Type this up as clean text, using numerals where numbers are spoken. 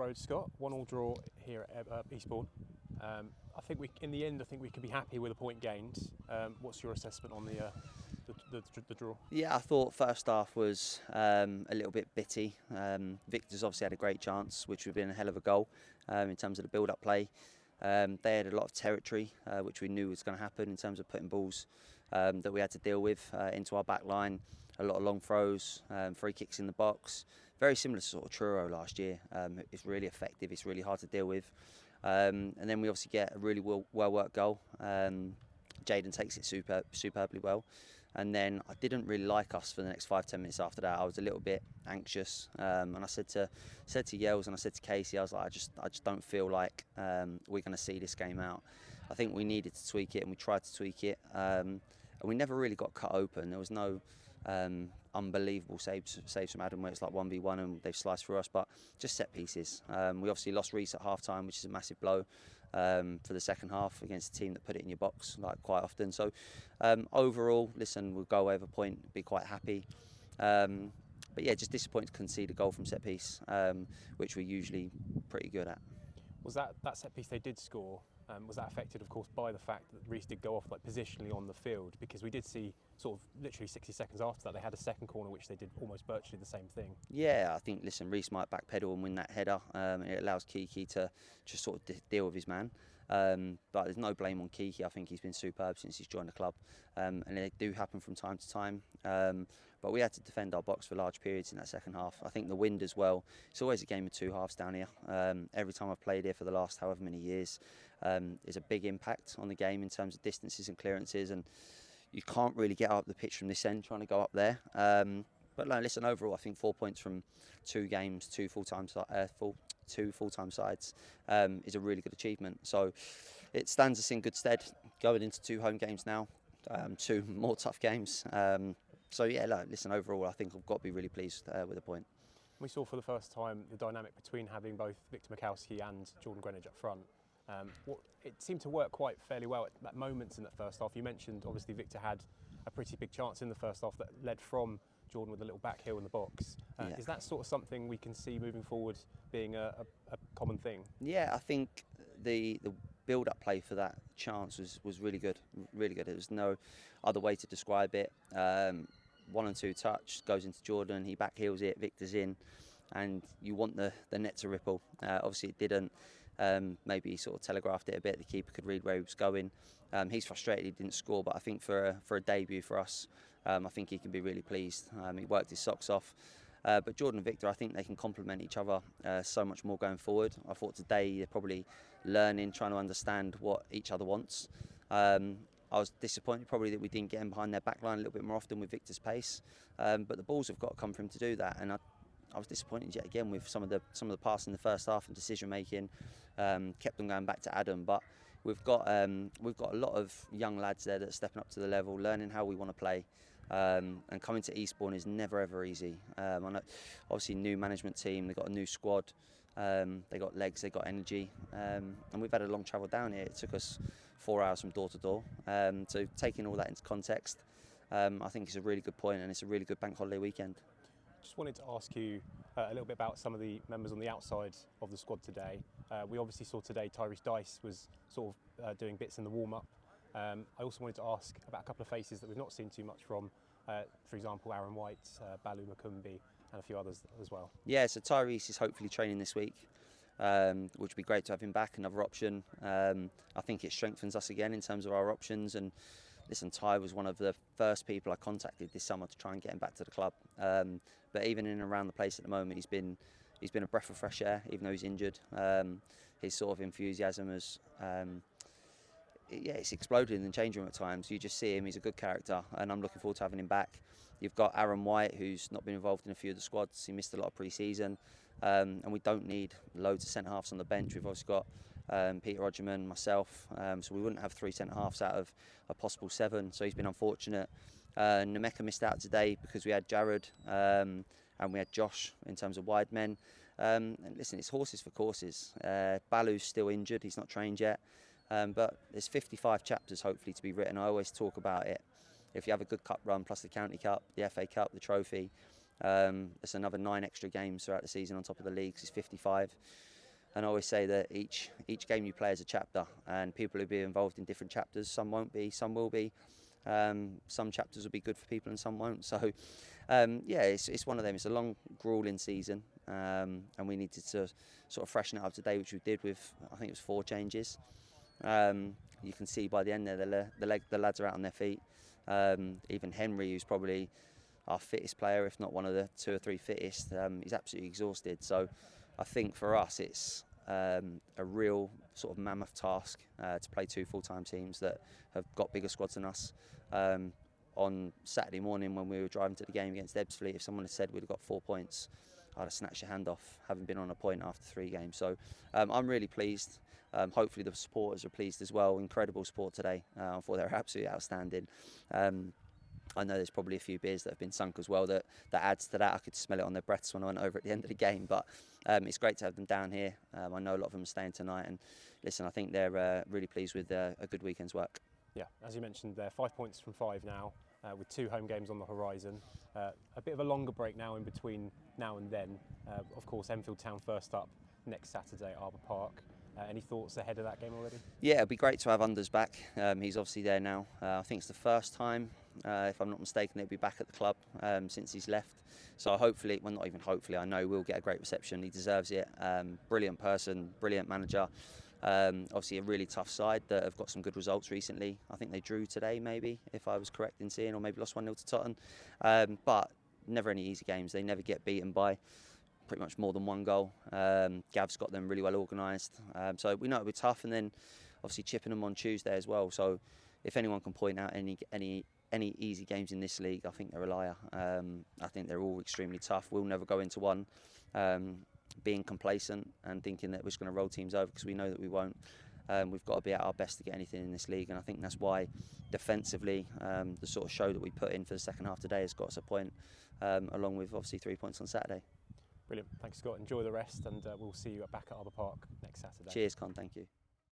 road, Scott. 1-1 draw here at Eastbourne. I think in the end, we could be happy with a point gained. What's your assessment on the draw? Yeah, I thought first half was a little bit bitty. Victor's obviously had a great chance, which would have been a hell of a goal in terms of the build-up play. They had a lot of territory, which we knew was going to happen in terms of putting balls that we had to deal with into our back line. A lot of long throws, free kicks in the box. Very similar to sort of Truro last year. It's really effective. It's really hard to deal with. And then we obviously get a really well-worked goal. Jaden takes it superbly well. And then I didn't really like us for the next 5-10 minutes after that. I was a little bit anxious, and I said to Yells and I said to Casey, I was like, I just don't feel like we're going to see this game out. I think we needed to tweak it, and we tried to tweak it, and we never really got cut open. There was no unbelievable saves from Adam where it's like 1v1 and they've sliced through us, but just set pieces. We obviously lost Reece at half time, which is a massive blow for the second half against a team that put it in your box like quite often. So overall, listen, we'll go away with a point, be quite happy. But yeah, just disappointed to concede a goal from set piece, which we're usually pretty good at. Was that set piece they did score? Was that affected, of course, by the fact that Reece did go off like positionally on the field? Because we did see sort of literally 60 seconds after that they had a second corner which they did almost virtually the same thing. Yeah, I think, listen, Reece might backpedal and win that header. It allows Kiki to just sort of deal with his man. But there's no blame on Kiki. I think he's been superb since he's joined the club. And they do happen from time to time. But we had to defend our box for large periods in that second half. I think the wind as well. It's always a game of two halves down here. Every time I've played here for the last however many years, there's a big impact on the game in terms of distances and clearances. And you can't really get up the pitch from this end trying to go up there. But no, listen, overall, I think 4 points from 2 games, two full-time sides is a really good achievement. So it stands us in good stead going into 2 home games now, 2 more tough games. So yeah, listen, overall, I think I've got to be really pleased with the point. We saw for the first time the dynamic between having both Victor Mikowski and Jordan Greenwich up front. It seemed to work quite fairly well at moments in that first half. You mentioned, obviously, Victor had a pretty big chance in the first half that led from Jordan with a little back heel in the box. Yeah. Is that sort of something we can see moving forward being a common thing? Yeah, I think the build-up play for that chance was really good, really good. There was no other way to describe it. 1 and 2 touch, goes into Jordan, he back heels it, Victor's in, and you want the net to ripple. Obviously it didn't. Maybe he sort of telegraphed it a bit. The keeper could read where he was going. He's frustrated he didn't score, but I think for a debut for us, I think he can be really pleased. He worked his socks off. But Jordan and Victor, I think they can complement each other so much more going forward. I thought today they're probably learning, trying to understand what each other wants. I was disappointed probably that we didn't get him behind their back line a little bit more often with Victor's pace. But the balls have got to come for him to do that. And I was disappointed yet again with some of the pass in the first half and decision making. Kept them going back to Adam, but we've got a lot of young lads there that are stepping up to the level, learning how we want to play. And coming to Eastbourne is never ever easy. I know, obviously, new management team, they've got a new squad, they got legs, they got energy, and we've had a long travel down here. It took us 4 hours from door to door. So taking all that into context, I think it's a really good point, and it's a really good bank holiday weekend. Just wanted to ask you a little bit about some of the members on the outside of the squad today. We obviously saw today Tyrese Dice was sort of doing bits in the warm-up. I also wanted to ask about a couple of faces that we've not seen too much from. For example, Aaron White, Balu Makumbi, and a few others as well. Yeah, so Tyrese is hopefully training this week, which would be great to have him back, another option. I think it strengthens us again in terms of our options. And listen, Ty was one of the first people I contacted this summer to try and get him back to the club. But even in and around the place at the moment, he's been a breath of fresh air, even though he's injured. His sort of enthusiasm has, it's exploded in the change room at times. You just see him, he's a good character, and I'm looking forward to having him back. You've got Aaron White, who's not been involved in a few of the squads. He missed a lot of pre-season, and we don't need loads of centre-halves on the bench. We've obviously got Peter Rodgerman, myself, so we wouldn't have 3 centre-halves out of a possible 7, so he's been unfortunate. Nemeka missed out today because we had Jared and we had Josh in terms of wide men. And listen, it's horses for courses. Balu's still injured, he's not trained yet. But there's 55 chapters hopefully to be written. I always talk about it. If you have a good cup run plus the County Cup, the FA Cup, the trophy, there's another 9 extra games throughout the season on top of the leagues. It's 55. And I always say that each game you play is a chapter, and people will be involved in different chapters. Some won't be, some will be. Some chapters will be good for people and some won't. So, yeah, it's one of them. It's a long, grueling season, and we needed to sort of freshen it up today, which we did with, I think it was 4 changes. You can see by the end there, the lads are out on their feet. Even Henry, who's probably our fittest player, if not one of the 2 or 3 fittest, he's absolutely exhausted. So I think for us it's a real sort of mammoth task to play 2 full-time teams that have got bigger squads than us. On Saturday morning when we were driving to the game against Ebbsfleet, if someone had said we'd have got 4 points, I'd have snatched your hand off, having been on a point after 3 games. So I'm really pleased. Hopefully the supporters are pleased as well. Incredible support today. I thought they were absolutely outstanding. I know there's probably a few beers that have been sunk as well that adds to that. I could smell it on their breaths when I went over at the end of the game. But it's great to have them down here. I know a lot of them are staying tonight. And listen, I think they're really pleased with a good weekend's work. Yeah, as you mentioned, they're 5 points from 5 now, with 2 home games on the horizon. A bit of a longer break now in between now and then. Of course, Enfield Town first up next Saturday at Arbour Park. Any thoughts ahead of that game already? Yeah, it'd be great to have Unders back. He's obviously there now. I think it's the first time, if I'm not mistaken, he'll be back at the club since he's left. So hopefully, well, not even hopefully, I know we'll get a great reception. He deserves it. Brilliant person, brilliant manager. Obviously a really tough side that have got some good results recently. I think they drew today, maybe, if I was correct in seeing, or maybe lost 1-0 to Tottenham. But never any easy games. They never get beaten by pretty much more than 1 goal. Gav's got them really well organised. So we know it'll be tough, and then obviously Chippenham on Tuesday as well. So if anyone can point out any easy games in this league, I think they're a liar. I think they're all extremely tough. We'll never go into one being complacent and thinking that we're just going to roll teams over, because we know that we won't. We've got to be at our best to get anything in this league, and I think that's why defensively the sort of show that we put in for the second half today has got us a point, along with obviously 3 points on Saturday. Brilliant. Thanks, Scott. Enjoy the rest, and we'll see you back at Arbour Park next Saturday. Cheers, Con. Thank you.